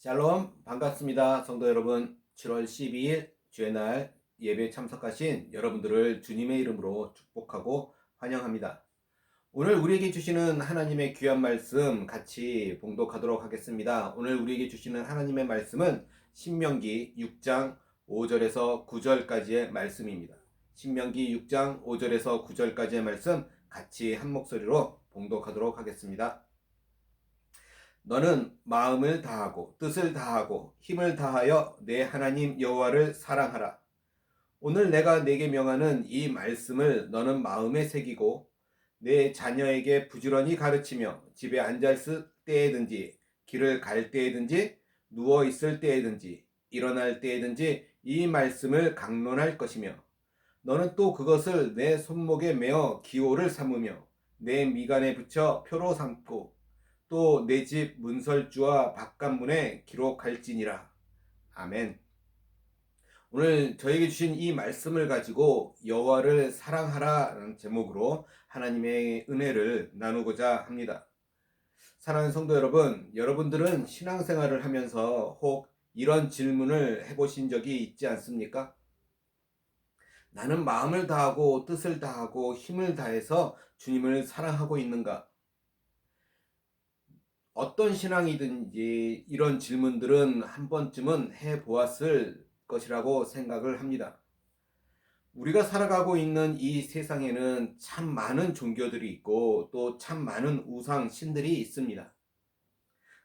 샬롬 반갑습니다. 성도 여러분, 7월 12일 주의 날 예배에 참석하신 여러분들을 주님의 이름으로 축복하고 환영합니다. 오늘 우리에게 주시는 하나님의 귀한 말씀 같이 봉독하도록 하겠습니다. 오늘 우리에게 주시는 하나님의 말씀은 신명기 6장 5절에서 9절까지의 말씀입니다. 신명기 6장 5절에서 9절까지의 말씀 같이 한 목소리로 봉독하도록 하겠습니다. 너는 마음을 다하고 뜻을 다하고 힘을 다하여 내 하나님 여호와를 사랑하라. 오늘 내가 네게 명하는 이 말씀을 너는 마음에 새기고 내 자녀에게 부지런히 가르치며 집에 앉아 있을 때에든지 길을 갈 때에든지 누워 있을 때에든지 일어날 때에든지 이 말씀을 강론할 것이며 너는 또 그것을 내 손목에 메어 기호를 삼으며 내 미간에 붙여 표로 삼고 또 내 집 문설주와 바깥문에 기록할지니라. 아멘. 오늘 저에게 주신 이 말씀을 가지고 여호와를 사랑하라는 제목으로 하나님의 은혜를 나누고자 합니다. 사랑하는 성도 여러분, 여러분들은 신앙생활을 하면서 혹 이런 질문을 해보신 적이 있지 않습니까? 나는 마음을 다하고 뜻을 다하고 힘을 다해서 주님을 사랑하고 있는가? 어떤 신앙이든지 이런 질문들은 한 번쯤은 해보았을 것이라고 생각을 합니다. 우리가 살아가고 있는 이 세상에는 참 많은 종교들이 있고 또 참 많은 우상 신들이 있습니다.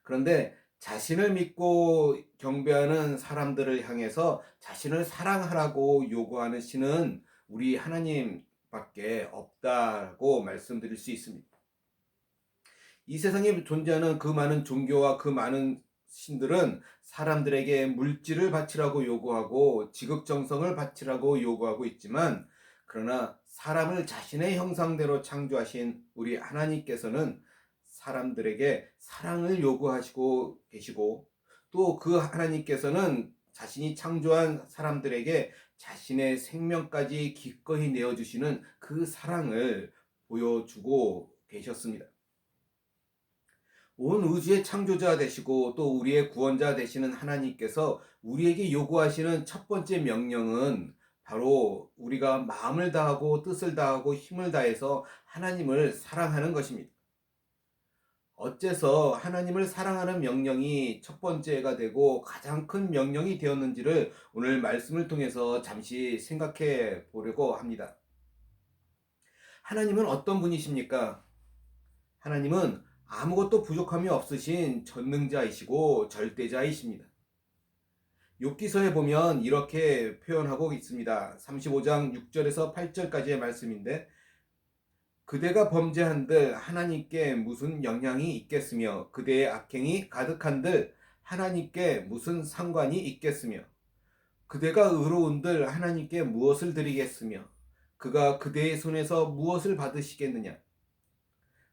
그런데 자신을 믿고 경배하는 사람들을 향해서 자신을 사랑하라고 요구하는 신은 우리 하나님밖에 없다고 말씀드릴 수 있습니다. 이 세상에 존재하는 그 많은 종교와 그 많은 신들은 사람들에게 물질을 바치라고 요구하고 지극정성을 바치라고 요구하고 있지만, 그러나 사람을 자신의 형상대로 창조하신 우리 하나님께서는 사람들에게 사랑을 요구하시고 계시고, 또 그 하나님께서는 자신이 창조한 사람들에게 자신의 생명까지 기꺼이 내어주시는 그 사랑을 보여주고 계셨습니다. 온 우주의 창조자 되시고 또 우리의 구원자 되시는 하나님께서 우리에게 요구하시는 첫 번째 명령은 바로 우리가 마음을 다하고 뜻을 다하고 힘을 다해서 하나님을 사랑하는 것입니다. 어째서 하나님을 사랑하는 명령이 첫 번째가 되고 가장 큰 명령이 되었는지를 오늘 말씀을 통해서 잠시 생각해 보려고 합니다. 하나님은 어떤 분이십니까? 하나님은 아무것도 부족함이 없으신 전능자이시고 절대자이십니다. 욥기서에 보면 이렇게 표현하고 있습니다. 35장 6절에서 8절까지의 말씀인데, 그대가 범죄한들 하나님께 무슨 영향이 있겠으며 그대의 악행이 가득한들 하나님께 무슨 상관이 있겠으며 그대가 의로운들 하나님께 무엇을 드리겠으며 그가 그대의 손에서 무엇을 받으시겠느냐.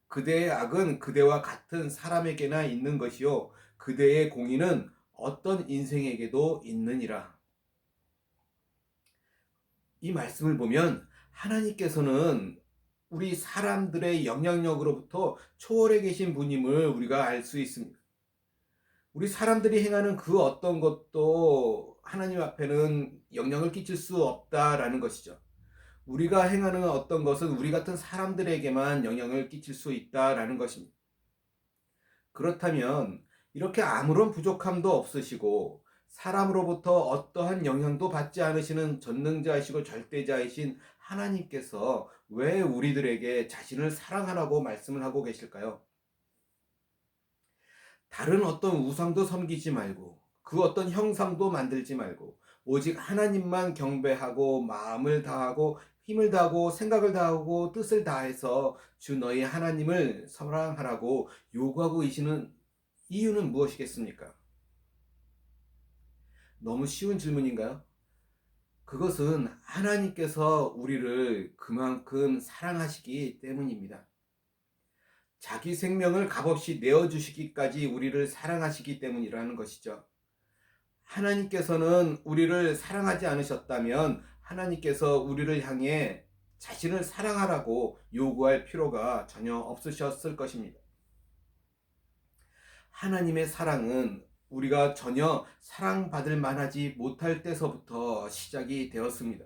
그대의 악은 그대와 같은 사람에게나 있는 것이요 그대의 공의는 어떤 인생에게도 있느니라. 이 말씀을 보면 하나님께서는 우리 사람들의 영향력으로부터 초월해 계신 분임을 우리가 알 수 있습니다. 우리 사람들이 행하는 그 어떤 것도 하나님 앞에는 영향을 끼칠 수 없다라는 것이죠. 우리가 행하는 어떤 것은 우리 같은 사람들에게만 영향을 끼칠 수 있다라는 것입니다. 그렇다면 이렇게 아무런 부족함도 없으시고 사람으로부터 어떠한 영향도 받지 않으시는 전능자이시고 절대자이신 하나님께서 왜 우리들에게 자신을 사랑하라고 말씀을 하고 계실까요? 다른 어떤 우상도 섬기지 말고 그 어떤 형상도 만들지 말고 오직 하나님만 경배하고 마음을 다하고 힘을 다하고 생각을 다하고 뜻을 다해서 주 너희 하나님을 사랑하라고 요구하고 계시는 이유는 무엇이겠습니까? 너무 쉬운 질문인가요? 그것은 하나님께서 우리를 그만큼 사랑하시기 때문입니다. 자기 생명을 값없이 내어주시기까지 우리를 사랑하시기 때문이라는 것이죠. 하나님께서는 우리를 사랑하지 않으셨다면 하나님께서 우리를 향해 자신을 사랑하라고 요구할 필요가 전혀 없으셨을 것입니다. 하나님의 사랑은 우리가 전혀 사랑받을 만하지 못할 때서부터 시작이 되었습니다.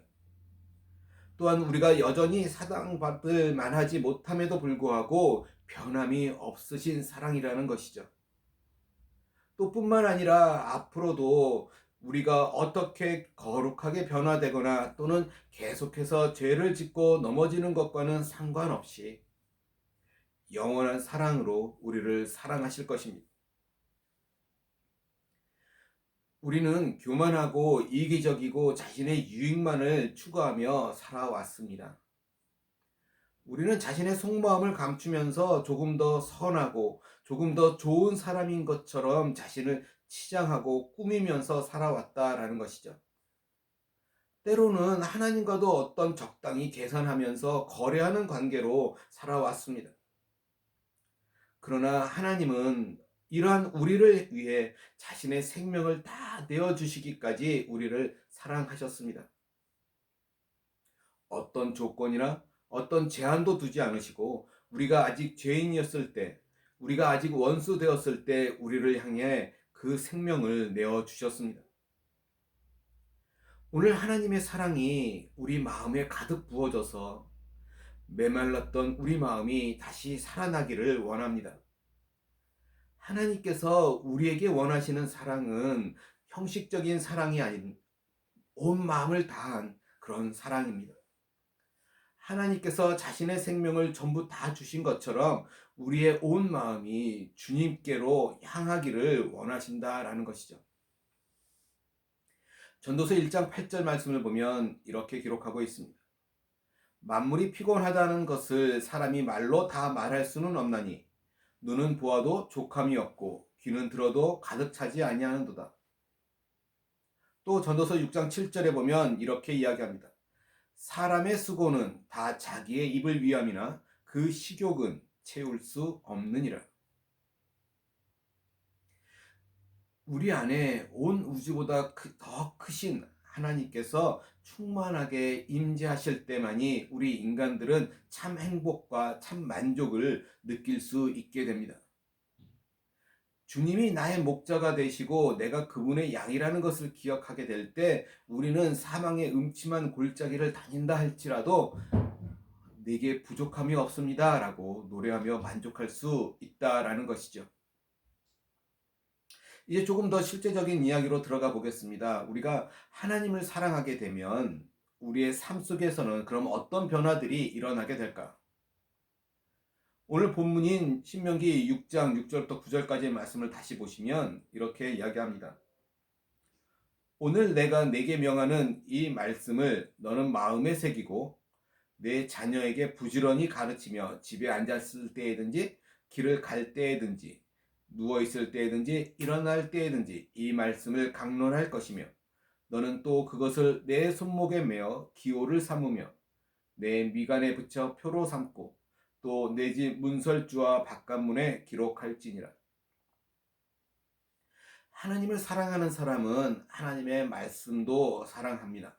또한 우리가 여전히 사랑받을 만하지 못함에도 불구하고 변함이 없으신 사랑이라는 것이죠. 또 뿐만 아니라 앞으로도 우리가 어떻게 거룩하게 변화되거나 또는 계속해서 죄를 짓고 넘어지는 것과는 상관없이 영원한 사랑으로 우리를 사랑하실 것입니다. 우리는 교만하고 이기적이고 자신의 유익만을 추구하며 살아왔습니다. 우리는 자신의 속마음을 감추면서 조금 더 선하고 조금 더 좋은 사람인 것처럼 자신을 치장하고 꾸미면서 살아왔다라는 것이죠. 때로는 하나님과도 어떤 적당히 계산하면서 거래하는 관계로 살아왔습니다. 그러나 하나님은 이러한 우리를 위해 자신의 생명을 다 내어주시기까지 우리를 사랑하셨습니다. 어떤 조건이나 어떤 제한도 두지 않으시고 우리가 아직 죄인이었을 때, 우리가 아직 원수 되었을 때 우리를 향해 그 생명을 내어주셨습니다. 오늘 하나님의 사랑이 우리 마음에 가득 부어져서 메말랐던 우리 마음이 다시 살아나기를 원합니다. 하나님께서 우리에게 원하시는 사랑은 형식적인 사랑이 아닌 온 마음을 다한 그런 사랑입니다. 하나님께서 자신의 생명을 전부 다 주신 것처럼 우리의 온 마음이 주님께로 향하기를 원하신다라는 것이죠. 전도서 1장 8절 말씀을 보면 이렇게 기록하고 있습니다. 만물이 피곤하다는 것을 사람이 말로 다 말할 수는 없나니 눈은 보아도 족함이 없고 귀는 들어도 가득 차지 아니하는도다. 또 전도서 6장 7절에 보면 이렇게 이야기합니다. 사람의 수고는 다 자기의 입을 위함이나 그 식욕은 채울 수 없느니라. 우리 안에 온 우주보다 더 크신 하나님께서 충만하게 임재하실 때만이 우리 인간들은 참 행복과 참 만족을 느낄 수 있게 됩니다. 주님이 나의 목자가 되시고 내가 그분의 양이라는 것을 기억하게 될 때 우리는 사망의 음침한 골짜기를 다닌다 할지라도 내게 부족함이 없습니다 라고 노래하며 만족할 수 있다라는 것이죠. 이제 조금 더 실제적인 이야기로 들어가 보겠습니다. 우리가 하나님을 사랑하게 되면 우리의 삶 속에서는 그럼 어떤 변화들이 일어나게 될까? 오늘 본문인 신명기 6장 6절부터 9절까지의 말씀을 다시 보시면 이렇게 이야기합니다. 오늘 내가 네게 명하는 이 말씀을 너는 마음에 새기고 내 자녀에게 부지런히 가르치며 집에 앉았을 때에든지 길을 갈 때에든지 누워있을 때에든지 일어날 때에든지 이 말씀을 강론할 것이며 너는 또 그것을 내 손목에 메어 기호를 삼으며 내 미간에 붙여 표로 삼고 또 내 집 문설주와 바깥문에 기록할지니라. 하나님을 사랑하는 사람은 하나님의 말씀도 사랑합니다.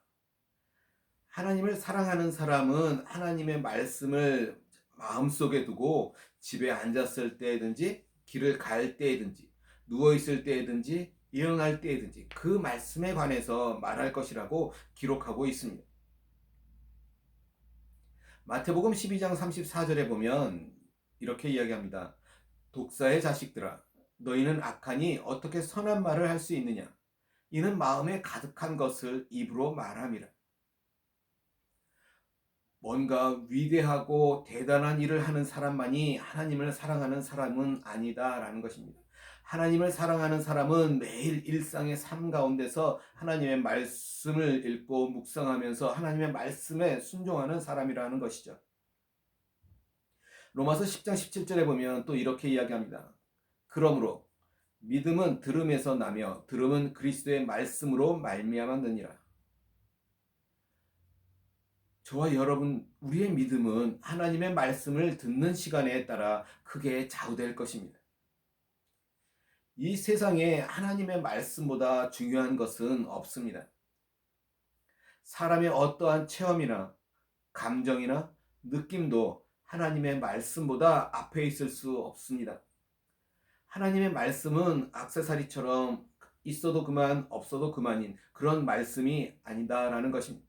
하나님을 사랑하는 사람은 하나님의 말씀을 마음속에 두고 집에 앉았을 때든지 길을 갈 때든지 누워있을 때든지 일어날 때든지 그 말씀에 관해서 말할 것이라고 기록하고 있습니다. 마태복음 12장 34절에 보면 이렇게 이야기합니다. 독사의 자식들아 너희는 악하니 어떻게 선한 말을 할 수 있느냐 이는 마음에 가득한 것을 입으로 말함이라. 뭔가 위대하고 대단한 일을 하는 사람만이 하나님을 사랑하는 사람은 아니다라는 것입니다. 하나님을 사랑하는 사람은 매일 일상의 삶 가운데서 하나님의 말씀을 읽고 묵상하면서 하나님의 말씀에 순종하는 사람이라는 것이죠. 로마서 10장 17절에 보면 또 이렇게 이야기합니다. 그러므로 믿음은 들음에서 나며 들음은 그리스도의 말씀으로 말미암았느니라. 저와 여러분, 우리의 믿음은 하나님의 말씀을 듣는 시간에 따라 크게 좌우될 것입니다. 이 세상에 하나님의 말씀보다 중요한 것은 없습니다. 사람의 어떠한 체험이나 감정이나 느낌도 하나님의 말씀보다 앞에 있을 수 없습니다. 하나님의 말씀은 액세서리처럼 있어도 그만 없어도 그만인 그런 말씀이 아니다라는 것입니다.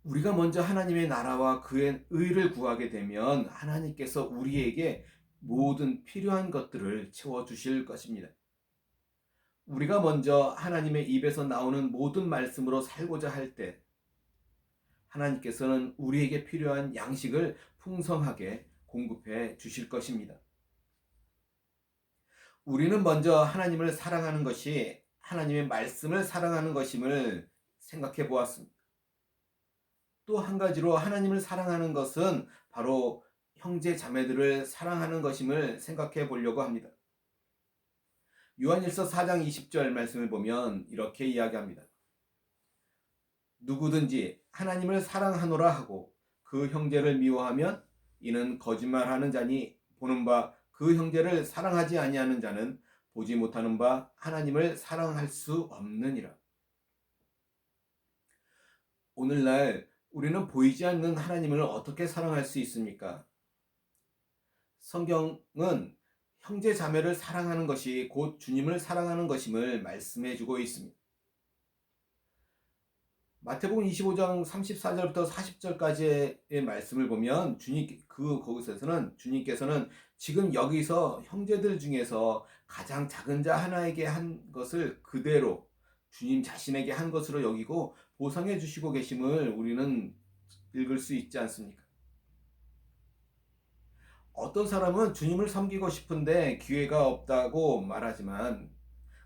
우리가 먼저 하나님의 나라와 그의 의를 구하게 되면 하나님께서 우리에게 모든 필요한 것들을 채워주실 것입니다. 우리가 먼저 하나님의 입에서 나오는 모든 말씀으로 살고자 할 때 하나님께서는 우리에게 필요한 양식을 풍성하게 공급해 주실 것입니다. 우리는 먼저 하나님을 사랑하는 것이 하나님의 말씀을 사랑하는 것임을 생각해 보았습니다. 또 한 가지로 하나님을 사랑하는 것은 바로 형제 자매들을 사랑하는 것임을 생각해 보려고 합니다. 요한일서 4장 20절 말씀을 보면 이렇게 이야기합니다. 누구든지 하나님을 사랑하노라 하고 그 형제를 미워하면 이는 거짓말하는 자니 보는 바 그 형제를 사랑하지 아니하는 자는 보지 못하는 바 하나님을 사랑할 수 없느니라. 오늘날 우리는 보이지 않는 하나님을 어떻게 사랑할 수 있습니까? 성경은 형제 자매를 사랑하는 것이 곧 주님을 사랑하는 것임을 말씀해 주고 있습니다. 마태복음 25장 34절부터 40절까지의 말씀을 보면 거기서는 주님께서는 지금 여기서 형제들 중에서 가장 작은 자 하나에게 한 것을 그대로 주님 자신에게 한 것으로 여기고 보상해 주시고 계심을 우리는 읽을 수 있지 않습니까? 어떤 사람은 주님을 섬기고 싶은데 기회가 없다고 말하지만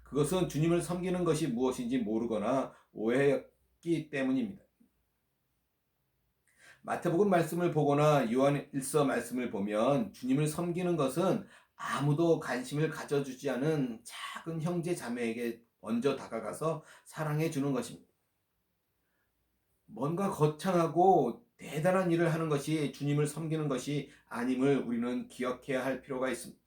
그것은 주님을 섬기는 것이 무엇인지 모르거나 오해했기 때문입니다. 마태복음 말씀을 보거나 요한일서 말씀을 보면 주님을 섬기는 것은 아무도 관심을 가져주지 않은 작은 형제 자매에게 먼저 다가가서 사랑해 주는 것입니다. 뭔가 거창하고 대단한 일을 하는 것이 주님을 섬기는 것이 아님을 우리는 기억해야 할 필요가 있습니다.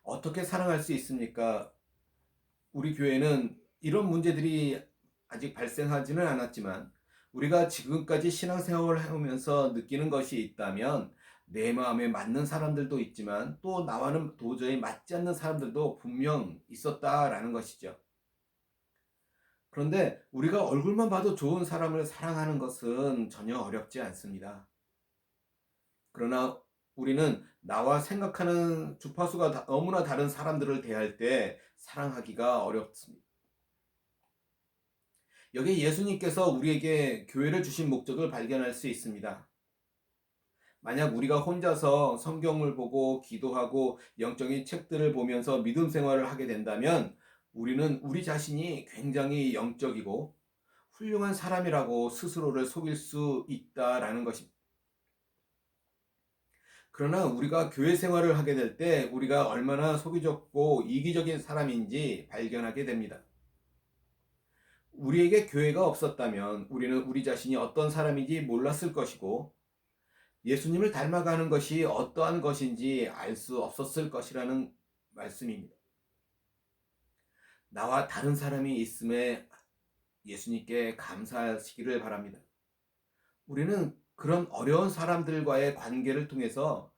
어떻게 사랑할 수 있습니까? 우리 교회는 이런 문제들이 아직 발생하지는 않았지만 우리가 지금까지 신앙생활을 해오면서 느끼는 것이 있다면 내 마음에 맞는 사람들도 있지만 또 나와는 도저히 맞지 않는 사람들도 분명 있었다라는 것이죠. 그런데 우리가 얼굴만 봐도 좋은 사람을 사랑하는 것은 전혀 어렵지 않습니다. 그러나 우리는 나와 생각하는 주파수가 너무나 다른 사람들을 대할 때 사랑하기가 어렵습니다. 여기 예수님께서 우리에게 교회를 주신 목적을 발견할 수 있습니다. 만약 우리가 혼자서 성경을 보고 기도하고 영적인 책들을 보면서 믿음 생활을 하게 된다면 우리는 우리 자신이 굉장히 영적이고 훌륭한 사람이라고 스스로를 속일 수 있다라는 것입니다. 그러나 우리가 교회 생활을 하게 될 때 우리가 얼마나 소기적고 이기적인 사람인지 발견하게 됩니다. 우리에게 교회가 없었다면 우리는 우리 자신이 어떤 사람인지 몰랐을 것이고 예수님을 닮아가는 것이 어떠한 것인지 알 수 없었을 것이라는 말씀입니다. 나와 다른 사람이 있음에 예수님께 감사하시기를 바랍니다. 우리는 그런 어려운 사람들과의 관계를 통해서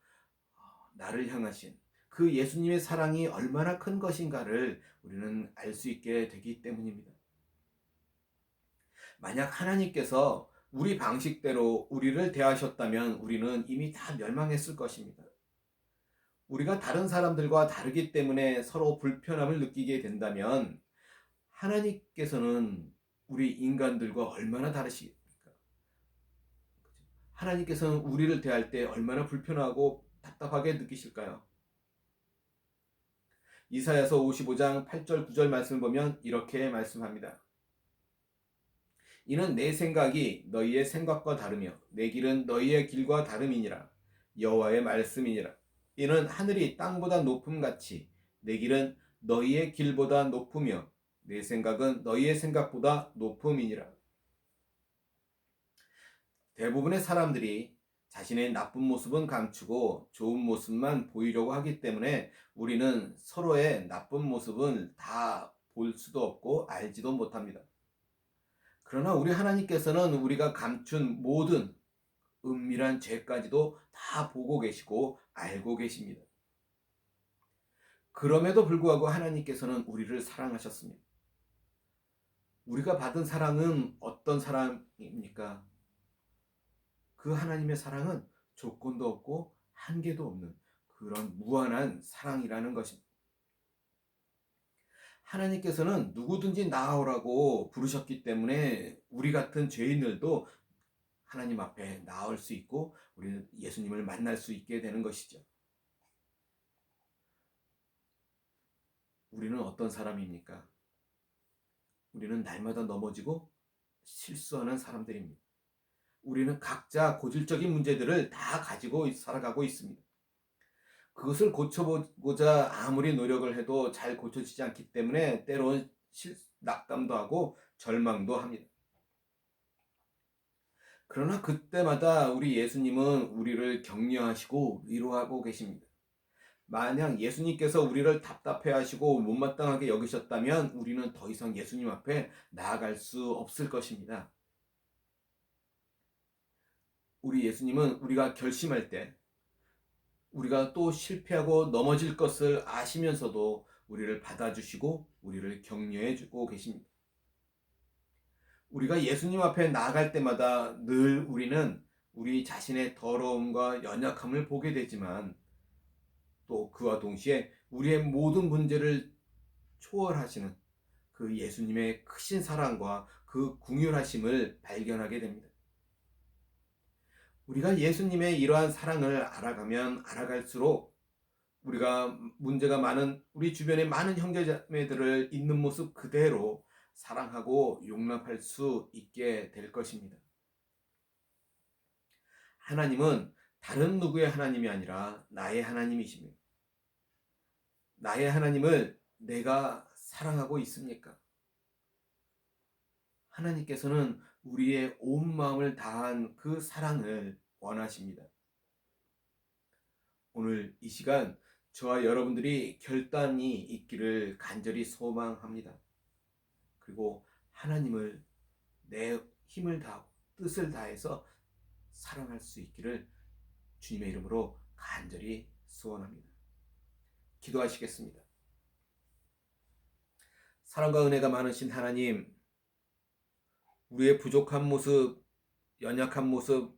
나를 향하신 그 예수님의 사랑이 얼마나 큰 것인가를 우리는 알 수 있게 되기 때문입니다. 만약 하나님께서 우리 방식대로 우리를 대하셨다면 우리는 이미 다 멸망했을 것입니다. 우리가 다른 사람들과 다르기 때문에 서로 불편함을 느끼게 된다면 하나님께서는 우리 인간들과 얼마나 다르십니까? 하나님께서는 우리를 대할 때 얼마나 불편하고 답답하게 느끼실까요? 이사야서 55장 8절 9절 말씀을 보면 이렇게 말씀합니다. 이는 내 생각이 너희의 생각과 다르며 내 길은 너희의 길과 다름이니라. 여호와의 말씀이니라. 이는 하늘이 땅보다 높음같이 내 길은 너희의 길보다 높으며 내 생각은 너희의 생각보다 높음이니라. 대부분의 사람들이 자신의 나쁜 모습은 감추고 좋은 모습만 보이려고 하기 때문에 우리는 서로의 나쁜 모습은 다 볼 수도 없고 알지도 못합니다. 그러나 우리 하나님께서는 우리가 감춘 모든 은밀한 죄까지도 다 보고 계시고 알고 계십니다. 그럼에도 불구하고 하나님께서는 우리를 사랑하셨습니다. 우리가 받은 사랑은 어떤 사랑입니까? 그 하나님의 사랑은 조건도 없고 한계도 없는 그런 무한한 사랑이라는 것입니다. 하나님께서는 누구든지 나아오라고 부르셨기 때문에 우리 같은 죄인들도 하나님 앞에 나올 수 있고 우리는 예수님을 만날 수 있게 되는 것이죠. 우리는 어떤 사람입니까? 우리는 날마다 넘어지고 실수하는 사람들입니다. 우리는 각자 고질적인 문제들을 다 가지고 살아가고 있습니다. 그것을 고쳐보고자 아무리 노력을 해도 잘 고쳐지지 않기 때문에 때로는 낙담도 하고 절망도 합니다. 그러나 그때마다 우리 예수님은 우리를 격려하시고 위로하고 계십니다. 만약 예수님께서 우리를 답답해하시고 못마땅하게 여기셨다면 우리는 더 이상 예수님 앞에 나아갈 수 없을 것입니다. 우리 예수님은 우리가 결심할 때 우리가 또 실패하고 넘어질 것을 아시면서도 우리를 받아주시고 우리를 격려해주고 계십니다. 우리가 예수님 앞에 나아갈 때마다 늘 우리는 우리 자신의 더러움과 연약함을 보게 되지만 또 그와 동시에 우리의 모든 문제를 초월하시는 그 예수님의 크신 사랑과 그 궁휼하심을 발견하게 됩니다. 우리가 예수님의 이러한 사랑을 알아가면 알아갈수록 우리가 문제가 많은 우리 주변의 많은 형제자매들을 있는 모습 그대로 사랑하고 용납할 수 있게 될 것입니다. 하나님은 다른 누구의 하나님이 아니라 나의 하나님이십니다. 나의 하나님을 내가 사랑하고 있습니까? 하나님께서는 우리의 온 마음을 다한 그 사랑을 원하십니다. 오늘 이 시간 저와 여러분들이 결단이 있기를 간절히 소망합니다. 그리고 하나님을 내 힘을 다하고 뜻을 다해서 사랑할 수 있기를 주님의 이름으로 간절히 소원합니다. 기도하시겠습니다. 사랑과 은혜가 많으신 하나님, 우리의 부족한 모습, 연약한 모습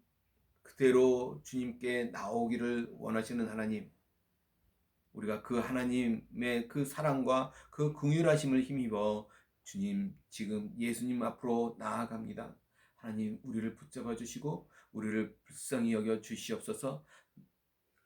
그대로 주님께 나오기를 원하시는 하나님, 우리가 그 하나님의 그 사랑과 그 긍휼하심을 힘입어 주님 지금 예수님 앞으로 나아갑니다. 하나님 우리를 붙잡아 주시고 우리를 불쌍히 여겨 주시옵소서.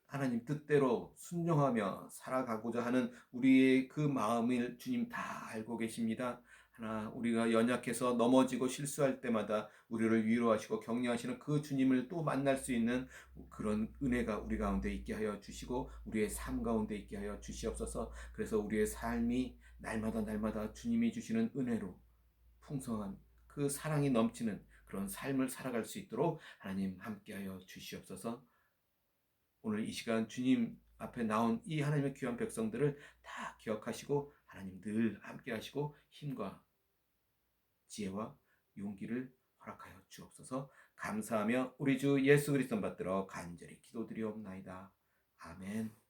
하나님 뜻대로 순종하며 살아가고자 하는 우리의 그 마음을 주님 다 알고 계십니다. 하나 우리가 연약해서 넘어지고 실수할 때마다 우리를 위로하시고 격려하시는 그 주님을 또 만날 수 있는 그런 은혜가 우리 가운데 있게 하여 주시고 우리의 삶 가운데 있게 하여 주시옵소서. 그래서 우리의 삶이 날마다 주님이 주시는 은혜로 풍성한 그 사랑이 넘치는 그런 삶을 살아갈 수 있도록 하나님 함께하여 주시옵소서. 오늘 이 시간 주님 앞에 나온 이 하나님의 귀한 백성들을 다 기억하시고 하나님 늘 함께 하시고 힘과 지혜와 용기를 허락하여 주옵소서. 감사하며 우리 주 예수 그리스도 받들어 간절히 기도드리옵나이다. 아멘.